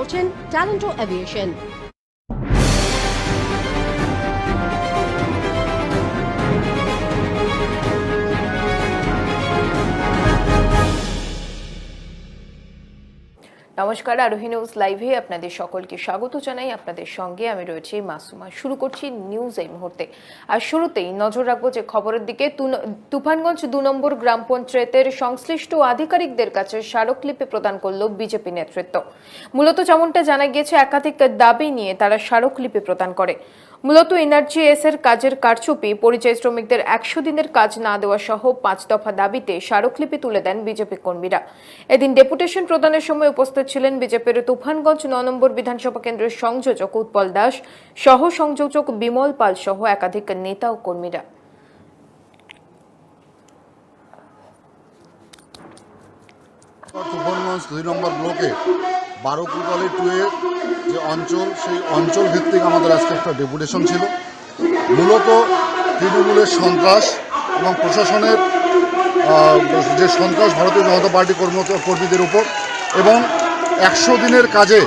করছেন ট্যালেন্টো এভিয়েশন। নমস্কার, আরোহী নিউজ লাইভে আপনাদের সকলকে স্বাগত জানাই। আপনাদের সঙ্গে আমি রয়েছি মাসুমা। শুরু করছি নিউজ এই মুহূর্তে। আর শুরুতেই নজর রাখবো যে খবরের দিকে। তুফানগঞ্জ ২ নম্বর গ্রাম পঞ্চায়েতের সংশ্লিষ্ট আধিকারিকদের কাছে স্মারকলিপি প্রদান করল বিজেপি নেতৃত্ব। মূলত যেমনটা জানা গিয়েছে, একাধিক দাবি নিয়ে তারা স্মারকলিপি প্রদান করে। মূলত এনআরজিএস এর কাজের কারচুপি, পরিযায়ী শ্রমিকদের ১০০ দিনের কাজ না দেওয়া সহ ৫ দফা দাবিতে স্মারকলিপি তুলে দেন বিজেপি কর্মীরা। এদিন ডেপুটেশন প্রদানের সময় উপস্থিত ছিলেন বিজেপির তুফানগঞ্জ ৯ নম্বর বিধানসভা কেন্দ্রের সংযোজক উৎপল দাস, সহ সংযোজক বিমল পাল সহ একাধিক নেতা ও কর্মীরা। তুফানগঞ্জ ২ নম্বর ব্লকে ১২ কুকালি 2 এর যে অঞ্চল, সেই অঞ্চল ভিত্তিক আমাদের আজকে একটা ডেপুটেশন ছিল। মূলত তৃণমূলের সন্ত্রাস এবং প্রশাসনের যে সন্ত্রাস ভারতীয় জনতা পার্টি কর্মীদের উপর, এবং ১০০ দিনের কাজে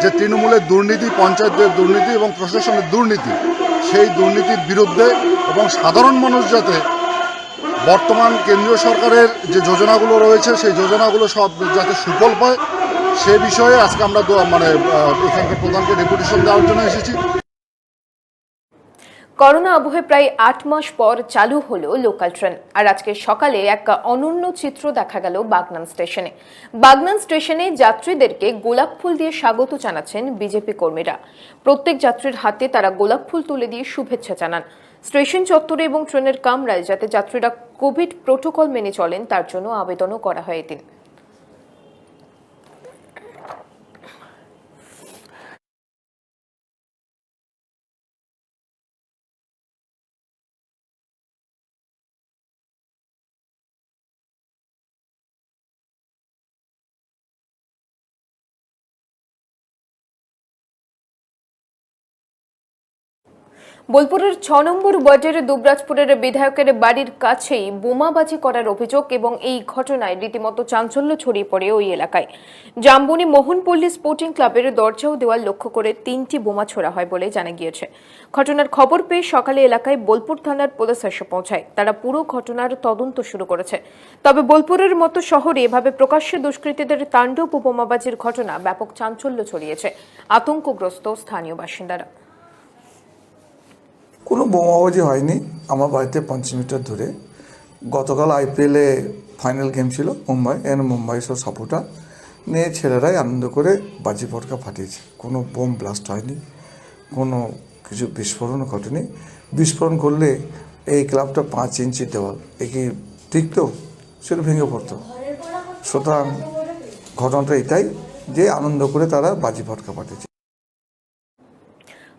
যে তৃণমূলের দুর্নীতি, পঞ্চায়েতের দুর্নীতি এবং প্রশাসনের দুর্নীতি, সেই দুর্নীতির বিরুদ্ধে এবং সাধারণ মানুষ যাতে বর্তমান কেন্দ্রীয় সরকারের যে যোজনাগুলো রয়েছে সেই যোজনাগুলো সব যাতে সুফল পায়, সে বিষয়ে আজকে আমরা এখানকার প্রধানকে ডেপুটেশন দেওয়ার জন্য এসেছি। করোনা আবহে প্রায় ৮ মাস পর চালু হলো লোকাল ট্রেন। আর আজকে সকালে এক অনন্য চিত্র দেখা গেল বাগনান স্টেশনে। বাগনান স্টেশনে যাত্রীদেরকে গোলাপ ফুল দিয়ে স্বাগত জানাচ্ছেন বিজেপি কর্মীরা। প্রত্যেক যাত্রীর হাতে তারা গোলাপ ফুল তুলে দিয়ে শুভেচ্ছা জানান। স্টেশন চত্বরে এবং ট্রেনের কামরায় যাতে যাত্রীরা কোভিড প্রোটোকল মেনে চলেন, তার জন্য আবেদনও করা হয় এদিন। বোলপুরের ৬ নম্বর ওয়ার্ডের দুবরাজপুরের বিধায়কের বাড়ির কাছেই বোমাবাজি করার অভিযোগ, এবং এই ঘটনায় রীতিমতো চাঞ্চল্য ছড়িয়ে পড়ে ওই এলাকায়। জামবনি মোহনপল্লী স্পোর্টিং ক্লাবের দরজা ও দেওয়াল লক্ষ্য করে ৩টি বোমা ছোড়া হয় বলে জানা গিয়েছে। ঘটনার খবর পেয়ে সকালে এলাকায় বোলপুর থানার পুলিশ এসে পৌঁছায়। তারা পুরো ঘটনার তদন্ত শুরু করেছে। তবে বোলপুরের মতো শহরে এভাবে প্রকাশ্যে দুষ্কৃতীদের তাণ্ডব ও বোমাবাজির ঘটনা ব্যাপক চাঞ্চল্য ছড়িয়েছে। আতঙ্কগ্রস্ত স্থানীয় বাসিন্দারা। কোনো বোমাবাজি হয়নি আমার বাড়িতে ৫ মিটার দূরে। গতকাল আইপিএলে ফাইনাল গেম ছিল মুম্বাই, মুম্বাই সব সাপোর্টার নিয়ে ছেলেরাই আনন্দ করে বাজি পটকা ফাটিয়েছে। কোনো বোম ব্লাস্ট হয়নি, কোনো কিছু বিস্ফোরণ ঘটেনি। বিস্ফোরণ করলে এই ক্লাবটা ৫ ইঞ্চি দেওয়াল, একে ঠিক তো সেটা ভেঙে পড়তো। সুতরাং ঘটনাটা এটাই যে আনন্দ করে তারা বাজি পটকা ফাটিয়েছে।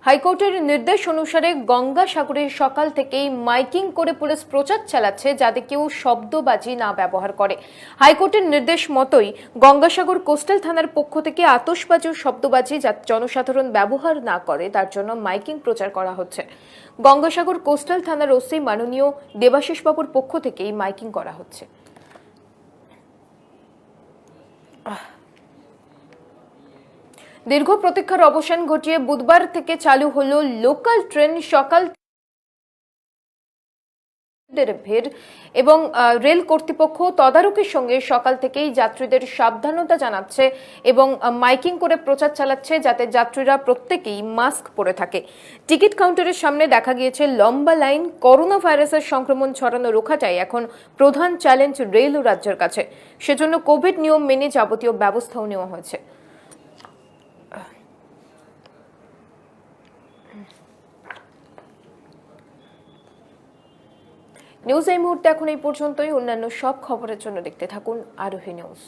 হাইকোর্টের নির্দেশ অনুসারে গঙ্গাসাগরে সকাল থেকেই মাইকিং করে পুলিশ প্রচার চালাচ্ছে যাতে কেউ শব্দবাজি না ব্যবহার করে। হাইকোর্টের নির্দেশ মতোই গঙ্গাসাগর কোস্টাল থানার পক্ষ থেকে আতশবাজি ও শব্দবাজি যা জনসাধারণ ব্যবহার না করে তার জন্য মাইকিং প্রচার করা হচ্ছে। গঙ্গাসাগর কোস্টাল থানার ওসি মাননীয় দেবাশিস বাবুর পক্ষ থেকেই মাইকিং করা হচ্ছে। দীর্ঘ প্রতীক্ষার অবসান ঘটিয়ে বুধবার থেকে চালু হলো লোকাল ট্রেন। সকাল ভিড় এবং রেল কর্তৃপক্ষ তদারকির সঙ্গে সকাল থেকেই যাত্রীদের সাবধানতা জানাচ্ছে এবং মাইকিং করে প্রচার চালাচ্ছে যাতে যাত্রীরা প্রত্যেকেই মাস্ক পরে থাকে। টিকিট কাউন্টারের সামনে দেখা গিয়েছে লম্বা লাইন। করোনা ভাইরাসের সংক্রমণ ছড়ানো রোখাটাই এখন প্রধান চ্যালেঞ্জ রেল ও রাজ্যের কাছে। সেজন্য কোভিড নিয়ম মেনে যাবতীয় ব্যবস্থাও নেওয়া হয়েছে। নিউজ এই মুহূর্তে এখন এই পর্যন্তই। অন্যান্য সব খবরের জন্য দেখতে থাকুন আরোহী নিউজ।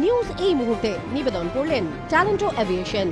নিউজ এই মুহূর্তে নিবেদন করলেন ট্যালেন্টো এভিয়েশন।